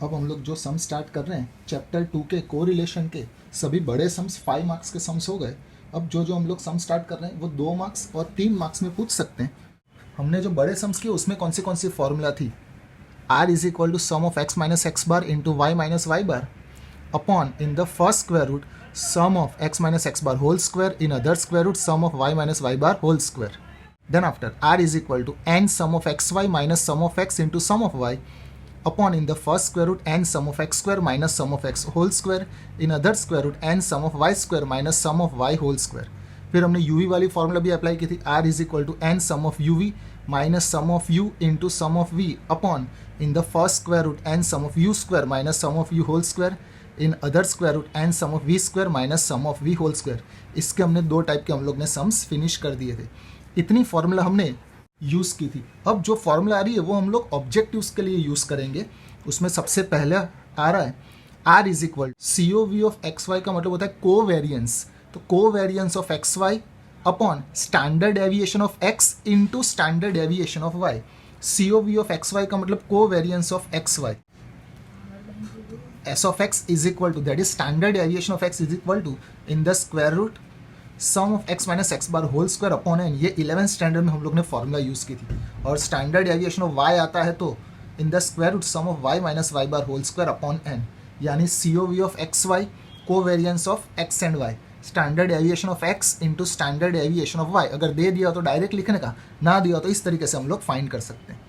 अब हम लोग जो सम स्टार्ट कर रहे हैं चैप्टर 2 के कोरिलेशन के सभी बड़े सम्स 5 मार्क्स के सम्स हो गए। अब जो जो हम लोग सम स्टार्ट कर रहे हैं वो 2 मार्क्स और 3 मार्क्स में पूछ सकते हैं। हमने जो बड़े सम्स किए उसमें कौन सी फॉर्मूला थी, r is equal to sum of x minus x bar into y minus y bar upon in the first square root sum of x minus x bar whole square in other square root sum of y minus y bar whole square. Then after r is equal to n sum of xy minus sum of x into sum of y upon in the first square root n sum of x square minus sum of x whole square in other square root n sum of y square minus sum of y whole square। फिर हमने uv वाली formula भी apply की थी, r is equal to n sum of uv minus sum of u into sum of v upon in the first square root n sum of u square minus sum of u whole square in other square root n sum of v square minus sum of v whole square। इसके हमने दो type के हम लोग ने sums finish कर दिए थे। इतनी फॉर्मूला हमने यूज़ की थी। अब जो फॉर्मूला आ रही है वो हम लोग ऑब्जेक्टिव्स के लिए यूज़ करेंगे। उसमें सबसे पहले आ रहा है r is equal C O V of x y का मतलब होता है कोवेरियंस। तो covariance of x y upon standard deviation of x into standard deviation of y। C O V of x y का मतलब covariance of x y. S of x is equal to that is standard deviation of x is equal to in the square root sum of x minus x bar whole square upon n. ये 11th standard में हम लोग ने formula use की थी। और standard deviation of y आता है तो in the square root sum of y minus y bar whole square upon n, यानी C O V of x y covariance of x and y, standard deviation of x into standard deviation of y। अगर दे दिया तो direct लिखने का, ना दिया तो इस तरीके से हम लोग फाइंड कर सकते हैं।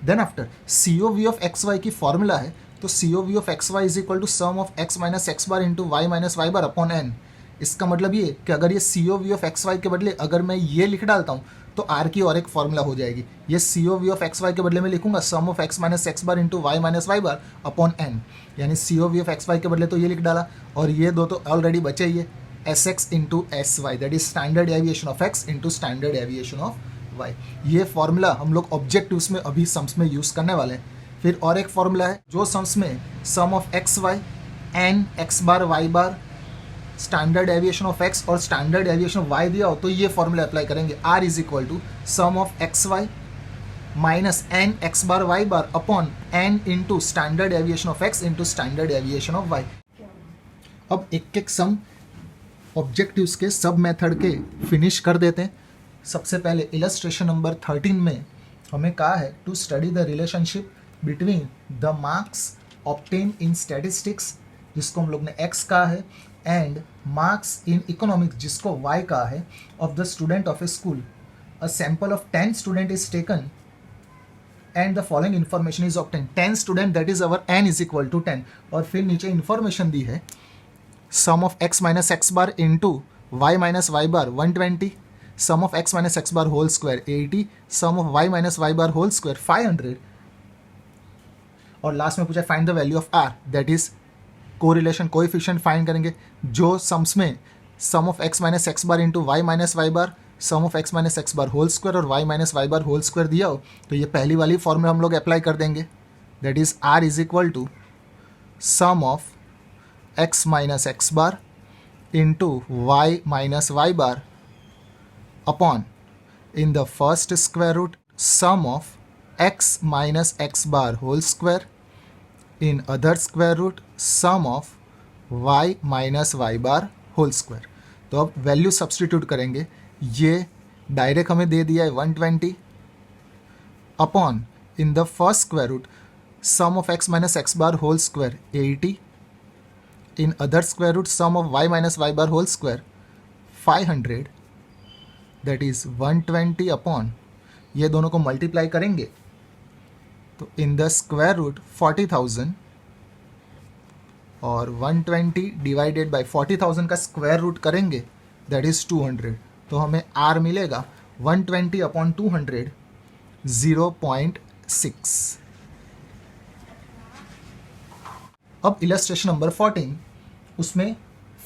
Then after C O V of x y की फॉर्मूला है, तो C O V of x y is equal to sum of x minus x bar into y minus y bar upon n. इसका मतलब ये कि अगर ये C O V of x y के बदले अगर मैं ये लिख डालता हूँ तो आर की और एक फॉर्मूला हो जाएगी। ये C O V of x y के बदले में लिखूंगा sum of x minus x bar into y minus y bar upon n, यानी C O V of x y के बदले तो ये लिख डाला और ये दो तो ऑलरेडी बचे ही है s x into s y, that is standard deviation of x into standard deviation of y। ये फॉर्मूला हम लोग ऑब्जेक्टिव्स में अभी सम्स में यूज़ करने वाले हैं। फिर और एक फॉर्मूला है जो सम्स में sum of x y n x bar y bar standard deviation of x और स्टैंडर्ड डेविएशन ऑफ y दिया हो तो ये फॉर्मूला अप्लाई करेंगे। r is equal to sum of x y minus n x bar y bar upon n into standard deviation of x into standard deviation of y। अब एक एक सम objectives के सब मेथड के फिनिश कर देते हैं। सबसे पहले इलस्ट्रेशन नंबर 13 में हमें कहा है to study the relationship between the marks obtain in statistics, जिसको हम लोग ने x कहा है, एंड मार्क्स इन इकोनॉमिक्स, जिसको y कहा है, of the student of a school. A sample of 10 student is taken and the following information is obtain. 10 student that is our n is equal to 10। और फिर नीचे information दी है sum of x minus x bar into y minus y bar 120, sum of x minus x bar whole square 80, sum of y minus y bar whole square 500। और last में पूछा find the value of r, that is correlation coefficient find करेंगे। जो sums में sum of x minus x bar into y minus y bar, sum of x minus x bar whole square और y minus y bar whole square दिया हो तो ये पहली वाली फॉर्मूला हम लोग अप्लाई कर देंगे, that is r is equal to sum of x minus x bar into y minus y bar upon in the first square root sum of x minus x bar whole square in other square root sum of y minus y bar whole square. तो अब value substitute करेंगे। ये direct हमें दे दिया है 120 upon in the first square root sum of x minus x bar whole square 80 in other square root sum of y minus y bar whole square 500, that is 120 upon ये दोनों को multiply करेंगे तो in the square root 40,000 और 120 divided by 40,000 का square root करेंगे that is 200। तो हमें r मिलेगा 120 अपॉन 200 0.6। अब इलस्ट्रेशन नंबर 14, उसमें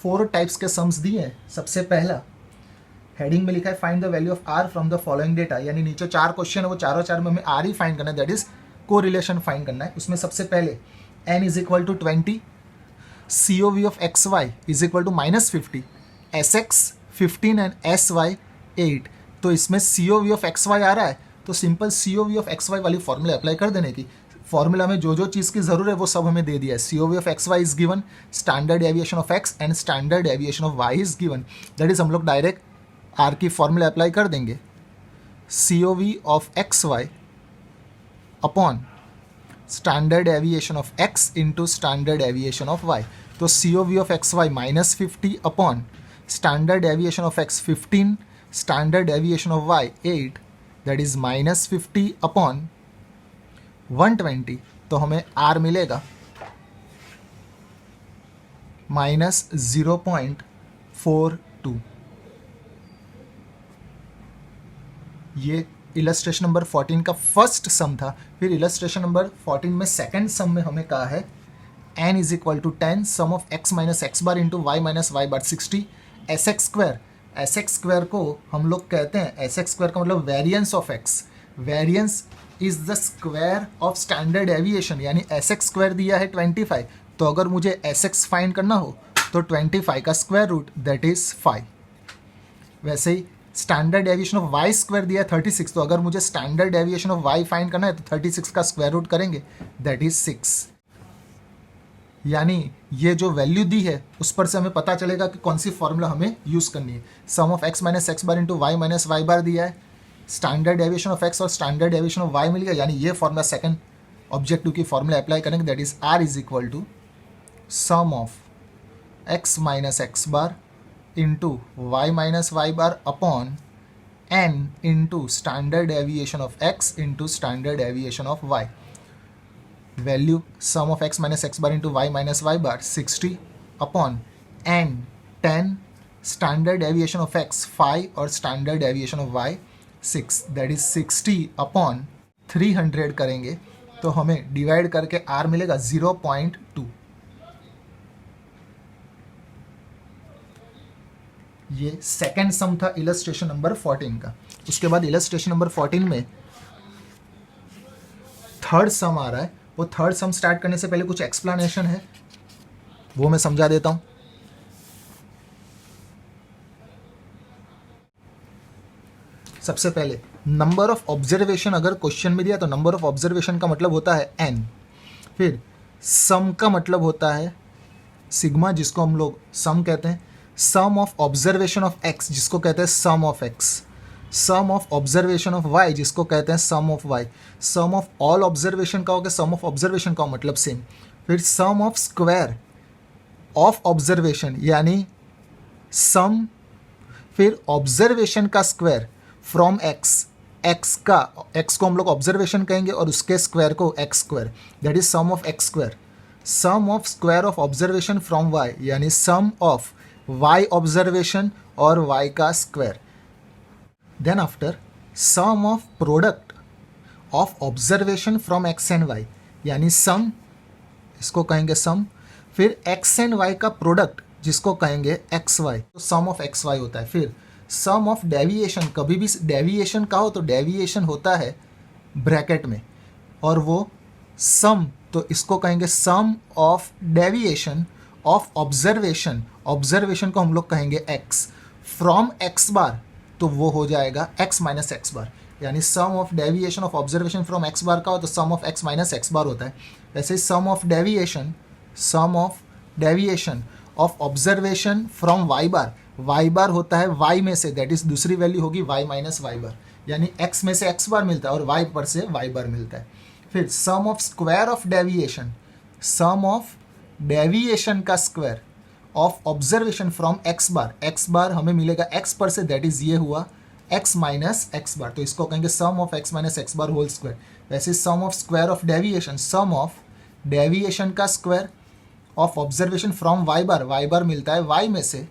4 टाइप्स के सम्स दिए हैं। सबसे पहला हेडिंग में लिखा है find the value of r from the following data, यानी नीचे 4 क्वेश्चन है वो चारों चार में हमें r ही फाइंड करना है, दैट इज कोरिलेशन फाइंड करना है। उसमें सबसे पहले n is equal to 20, C O V of x y is equal to -50, S x 15 and S y 8। तो इसमें सी ओ वी ऑफ एक्स वाई आ रहा है तो simple C O V of x y वाली फॉर्मूला अप्लाई कर देने की। फॉर्मूला में जो जो चीज़ की ज़रूरत है वो सब हमें दे दिया है. COV of x y is given, standard deviation of x and standard deviation of y is given. That is हम लोग डायरेक्ट आर की फॉर्मूला अप्लाई कर देंगे. COV of x y upon standard deviation of x into standard deviation of y. तो COV of x y -50 upon standard deviation of x 15, standard deviation of y 8, that is -50 upon 120. तो हमें R मिलेगा -0.42. ये illustration number 14 का first सम था. फिर illustration number 14 में second सम में हमें कहा है n is equal to 10 sum of x minus x bar into y minus y bar 60 sx square. sx square को हम लोग कहते हैं, sx स्क्वायर का मतलब variance of x. Variance is the square of standard deviation, यानी sx स्क्वायर दिया है 25. तो अगर मुझे sx फाइंड करना हो तो 25 का स्क्वायर रूट दैट इज 5. वैसे ही standard deviation of y square दिया है 36. तो अगर मुझे standard deviation of y find करना है तो 36 का स्क्वायर रूट करेंगे दैट इज 6. यानी ये जो वैल्यू दी है उस पर से हमें पता चलेगा कि कौन सी फॉर्मूला हमें यूज़ करनी है. Sum of x minus x bar into y minus y bar दिया है, स्टैंडर्ड डेविएशन ऑफ एक्स और स्टैंडर्ड डेविएशन ऑफ वाई मिल गया. यानी ये फॉर्मूला सेकंड ऑब्जेक्टिव की फॉर्मूला अप्लाई करेंगे that is r is equal to sum of x minus x bar into y minus y bar upon n into standard deviation of x into standard deviation of y. Value sum of x minus x bar into y minus y bar 60 upon n 10, standard deviation of x 5 और standard deviation of y 6, that is 60 upon 300 करेंगे तो हमें divide करके are मिलेगा 0.2. ये second sum था illustration number 14 का. उसके बाद इलस्ट्रेशन नंबर 14 में थर्ड सम आ रहा है. वो थर्ड सम स्टार्ट करने से पहले कुछ एक्सप्लेनेशन है वो मैं समझा देता हूं. सबसे पहले नंबर ऑफ ऑब्जर्वेशन अगर क्वेश्चन में दिया तो नंबर ऑफ ऑब्जर्वेशन का मतलब होता है n. फिर सम का मतलब होता है सिग्मा जिसको हम लोग सम कहते हैं. Sum of observation of x जिसको कहते हैं sum of x. Sum of observation of y जिसको कहते हैं sum of y. Sum of all observation का होगा सम ऑफ ऑब्जर्वेशन का मतलब सेम. फिर sum of square of observation यानी सम, फिर ऑब्जर्वेशन का स्क्वायर फ्रॉम x. x को हम लोग ऑब्जर्वेशन कहेंगे और उसके स्क्वायर को x square, that is sum of x square. Sum of square of observation from y यानी सम ऑफ y ऑब्जर्वेशन और y का square. Then after sum of product of observation from x and y यानी sum, इसको कहेंगे sum. फिर x and y का product जिसको कहेंगे xy, तो सम ऑफ xy होता है. फिर सम ऑफ डेविएशन, कभी भी डेविएशन का हो तो डेविएशन होता है ब्रैकेट में और वो सम, तो इसको कहेंगे sum of deviation of observation. Observation को हम लोग कहेंगे x फ्रॉम x बार, तो वो हो जाएगा x माइनस एक्स बार. यानी sum of deviation of observation from x bar का हो तो sum of x minus x bar होता है. वैसे sum of deviation of observation from y bar होता है y में से, दैट इज दूसरी वैल्यू होगी y माइनस वाई बार. यानी x में से x बार मिलता है और y पर से y बार मिलता है. फिर sum of square of deviation, sum of deviation का square of observation from x bar हमें मिलेगा x पर से, दैट इज ये हुआ x माइनस एक्स बार, तो इसको कहेंगे sum of x minus x bar whole square. वैसे sum of square of deviation, sum of deviation का square of observation from y bar मिलता है y में से,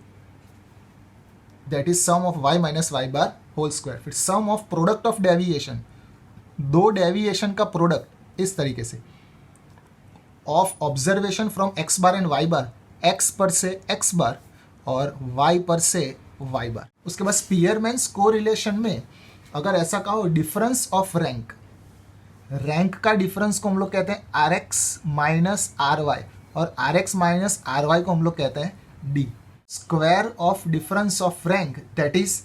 that is sum of y minus y bar whole square. फिर sum of product of deviation, दो deviation का product इस तरीके से of observation from x bar and y bar, x पर से x बार और y पर से y बार. उसके बाद स्पीयरमैन्स कोरिलेशन में अगर ऐसा कहो डिफरेंस ऑफ रैंक का डिफरेंस को हम लोग कहते हैं rx माइनस ry और rx माइनस ry को हम लोग कहते हैं d. Square of difference of rank, that is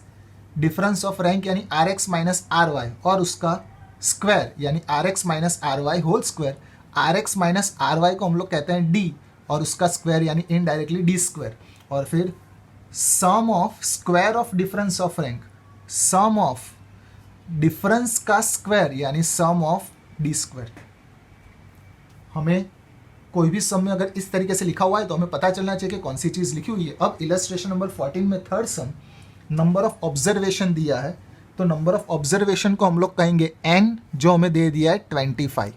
difference of rank यानी rx माइनस ry और उसका स्क्वायर यानी rx minus ry whole square, r x minus r y को हम लोग कहते हैं डी, और उसका स्क्वायर यानी इनडायरेक्टली डी स्क्वायर, और फिर sum of square of difference of rank, sum of difference का स्क्वायर यानी सम ऑफ डी स्क्वायर। हमें कोई भी सम में अगर इस तरीके से लिखा हुआ है तो हमें पता चलना चाहिए कि कौन सी चीज़ लिखी हुई है। अब इलस्ट्रेशन नंबर 14 में third some number of observation दिया है, तो नंबर ऑफ ऑब्जर्वेशन को हम लोग कहेंगे n, जो हमें दे दिया है 25।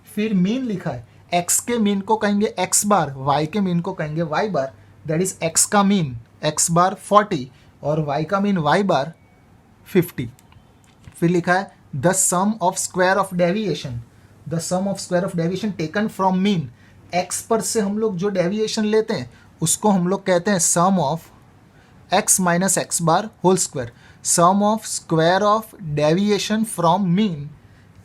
फिर मीन लिखा है, x के मीन को कहेंगे x बार, y के मीन को कहेंगे y bar, that is x का मीन x बार 40 और y का मीन y बार 50। फिर लिखा है the sum of square of deviation, the sum of square of deviation taken from mean, x पर से हम लोग जो डेविएशन लेते हैं उसको हम लोग कहते हैं sum of x minus x bar whole square. Sum of square of deviation from mean,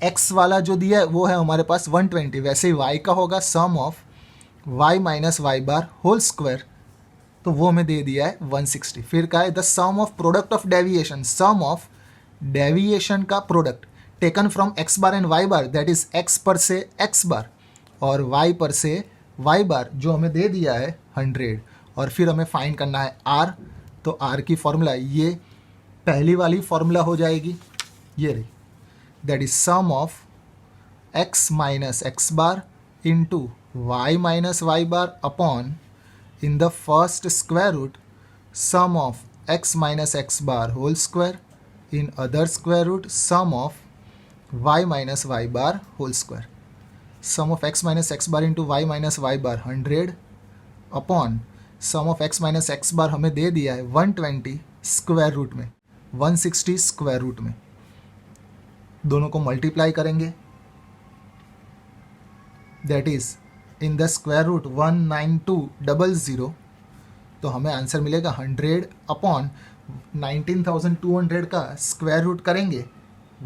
x वाला जो दिया है वो है हमारे पास 120, वैसे ही y का होगा sum of y minus y bar whole square, तो वो हमें दे दिया है 160। फिर का है the sum of product of deviation, sum of deviation का product taken from x bar and y bar, that is x पर से x बार और y पर से y बार, जो हमें दे दिया है 100। और फिर हमें फाइंड करना है r, तो r की फॉर्मूला ये पहली वाली फॉर्मूला हो जाएगी, ये रही, that is sum of x minus x bar into y minus y bar upon in the first square root sum of x minus x bar whole square, in other square root sum of y minus y bar whole square. Sum of x minus x bar into y minus y bar 100 upon sum of x minus x bar हमें दे दिया है 120 square root में 160 square root में, दोनों को multiply करेंगे, that is in the square root 19200, तो हमें आंसर मिलेगा 100 अपॉन 19,200 का स्क्वायर रूट करेंगे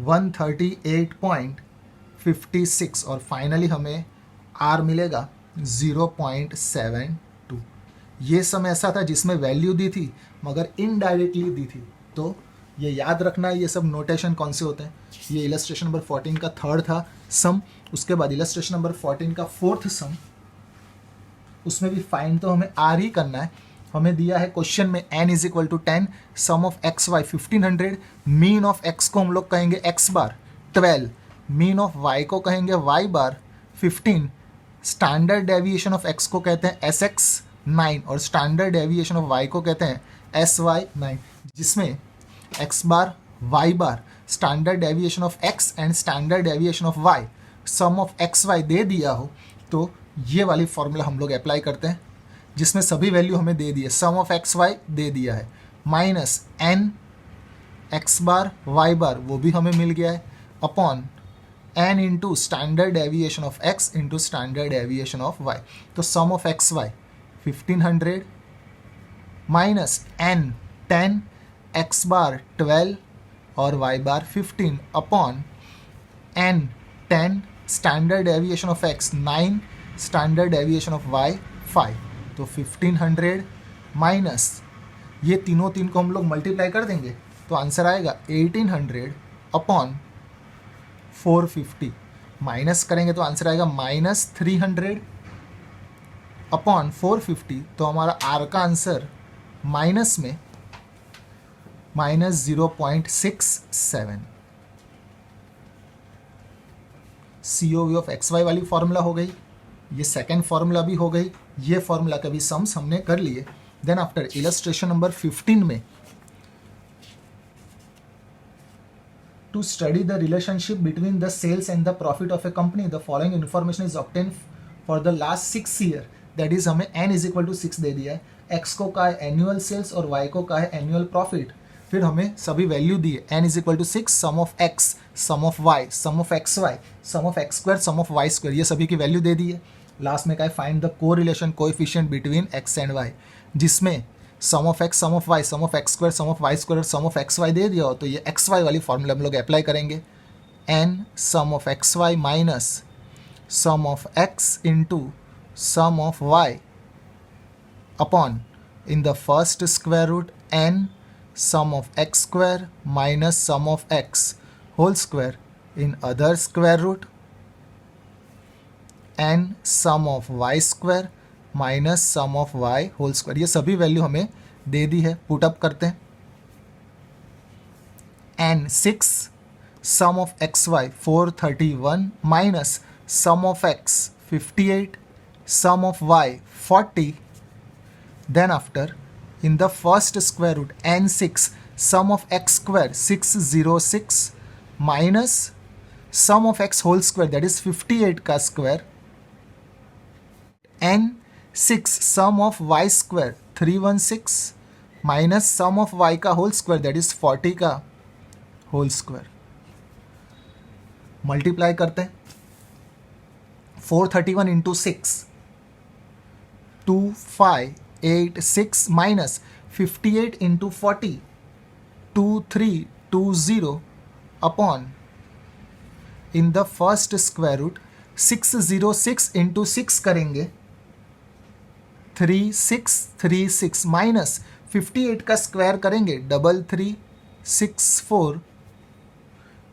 138.56 और फाइनली हमें r मिलेगा 0.72। ये समय ऐसा था जिसमें वैल्यू दी थी मगर इनडायरेक्टली दी थी, तो ये याद रखना है ये सब नोटेशन कौन से होते हैं। ये इलस्ट्रेशन नंबर 14 का थर्ड था सम, उसके बाद इलस्ट्रेशन नंबर 14 का फोर्थ सम, उसमें भी फाइंड तो हमें r ही करना है। हमें दिया है क्वेश्चन में n is equal to 10, sum of x y 1500, mean of x को हम लोग कहेंगे x bar 12, mean of y को कहेंगे y bar 15, standard deviation of x को कहते हैं sx 9 और स्टैंडर्ड डेविएशन ऑफ y को कहते हैं sy 9, जिसमें x bar y bar standard deviation of x and standard deviation of y sum of x y दे दिया हो, तो ये वाली फॉर्मूला हम लोग अप्लाई करते हैं जिसमें सभी वैल्यू हमें दे दी है। सम ऑफ एक्स वाई दे दिया है minus n x bar y bar, वो भी हमें मिल गया है, upon n into standard deviation of x into standard deviation of y. तो sum of x y 1500 minus n 10, x bar 12 और y bar 15 upon n 10, standard deviation of x 9, standard deviation of y 5। तो 1500 minus ये तीनों तीन को हम लोग multiply कर देंगे तो आंसर आएगा 1800 अपॉन 450, माइनस करेंगे तो आंसर आएगा माइनस 300 अपॉन 450, तो हमारा आर का आंसर माइनस में minus 0.67। COV of x y वाली फॉर्मूला हो गई, ये सेकेंड फॉर्मूला भी हो गई, ये फॉर्मूला के भी सम्स हमने कर लिए। देन आफ्टर इलस्ट्रेशन नंबर 15 में to study the relationship between the sales and the profit of a company the following information is obtain for the last 6 year, that is हमें n इज इक्वल टू 6 दे दिया है, x को कहा है annual sales और y को कहा है एनुअल प्रॉफिट। फिर हमें सभी वैल्यू दिए, n is equal to 6, sum of x, sum of y, sum of x y, sum of x square, sum of y square, ये सभी की वैल्यू दे दी है। लास्ट में क्या है, find the correlation coefficient between x and y, जिसमें sum of x, sum of y, sum of x square, sum of y square और सम ऑफ एक्स वाई दे दिया हो, तो ये एक्स वाई वाली फॉर्मूला हम लोग अप्लाई करेंगे। n sum of x y minus sum of x into sum of y upon in the first square root n sum of x square minus sum of x whole square in other square root n sum of y square minus sum of y whole square, ये सभी value हमें दे दी है, put up करते हैं। N 6 sum of x y 431 minus sum of x 58 sum of y 40, then after in the first square root n6 sum of x square 606 minus sum of x whole square that is 58 का square, n6 sum of y square 316 minus sum of y का whole square that is 40 का whole square, multiply करते हैं। 431 into 6 2586 minus 58 into 40 2320 upon in the first square root 606 into 6 करेंगे 3636 minus 58 का square करेंगे 3364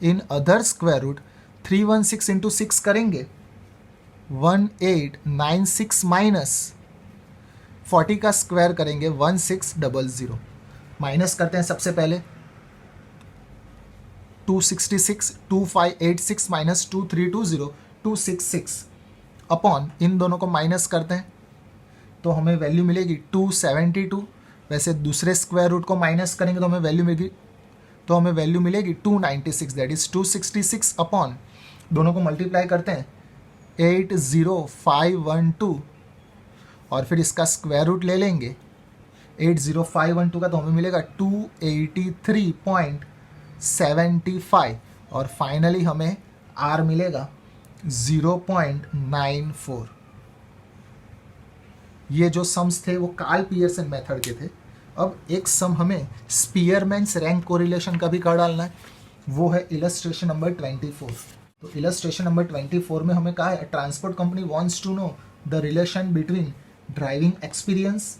in other square root 316 into 6 करेंगे 1896 minus 40 का square करेंगे 1600, माइनस करते हैं सबसे पहले 266 2586 माइनस 2320 266 अपॉन इन दोनों को माइनस करते हैं तो हमें वैल्यू मिलेगी 272। वैसे दूसरे स्क्वायर रूट को माइनस करेंगे तो हमें वैल्यू मिलेगी 296, दैट इज 266 अपॉन दोनों को मल्टीप्लाई करते हैं 80512 और फिर इसका स्क्वायर रूट ले लेंगे 80512 का तो हमें मिलेगा 283.75 और फाइनली हमें R मिलेगा 0.94। ये जो सम्स थे वो कार्ल पियर्सन मेथड के थे। अब एक सम हमें स्पीयरमैन्स रैंक कोरिलेशन का भी कर डालना है, वो है इलस्ट्रेशन नंबर 24। तो इलस्ट्रेशन नंबर 24 में हमें कहा है transport company wants to know the relation between driving experience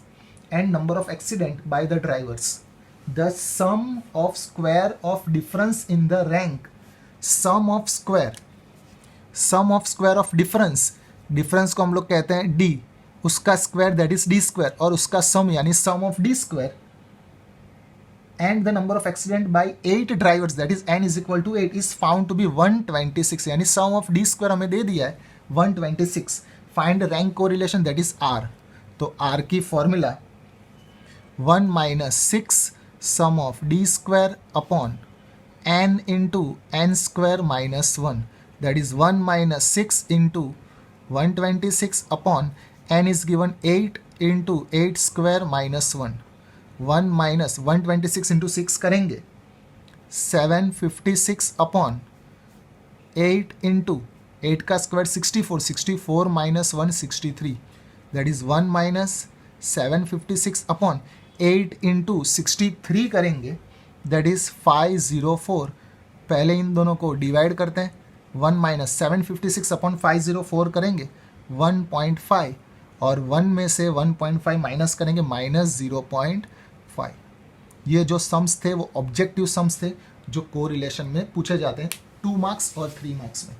and number of accident by the drivers. The sum of square of difference in the rank, sum of square of difference को हम लोग कहते हैं d, उसका square that is d square और उसका sum यानी sum of d square and the number of accident by 8 drivers that is n is equal to 8 is found to be 126, यानी सम ऑफ डी स्क्वायर हमें दे दिया है 126। Find rank correlation that is R। तो R की formula 1 minus 6 sum of d square upon n into n square minus 1 that is 1 minus 6 into 126 upon n is given 8 into 8 square minus 1 1 minus 126 into 6 करेंगे 756 upon 8 into 8 का square 64 minus 1 63 that is 1 minus 756 upon 8 into 63 करेंगे that is 504। पहले इन दोनों को divide करते हैं 1 minus 756 upon 504 करेंगे 1.5 और 1 में से 1.5 माइनस करेंगे माइनस 0.5। ये जो सम्स थे वो ऑब्जेक्टिव सम्स थे जो कोरिलेशन में पूछे जाते हैं 2 मार्क्स और 3 मार्क्स में।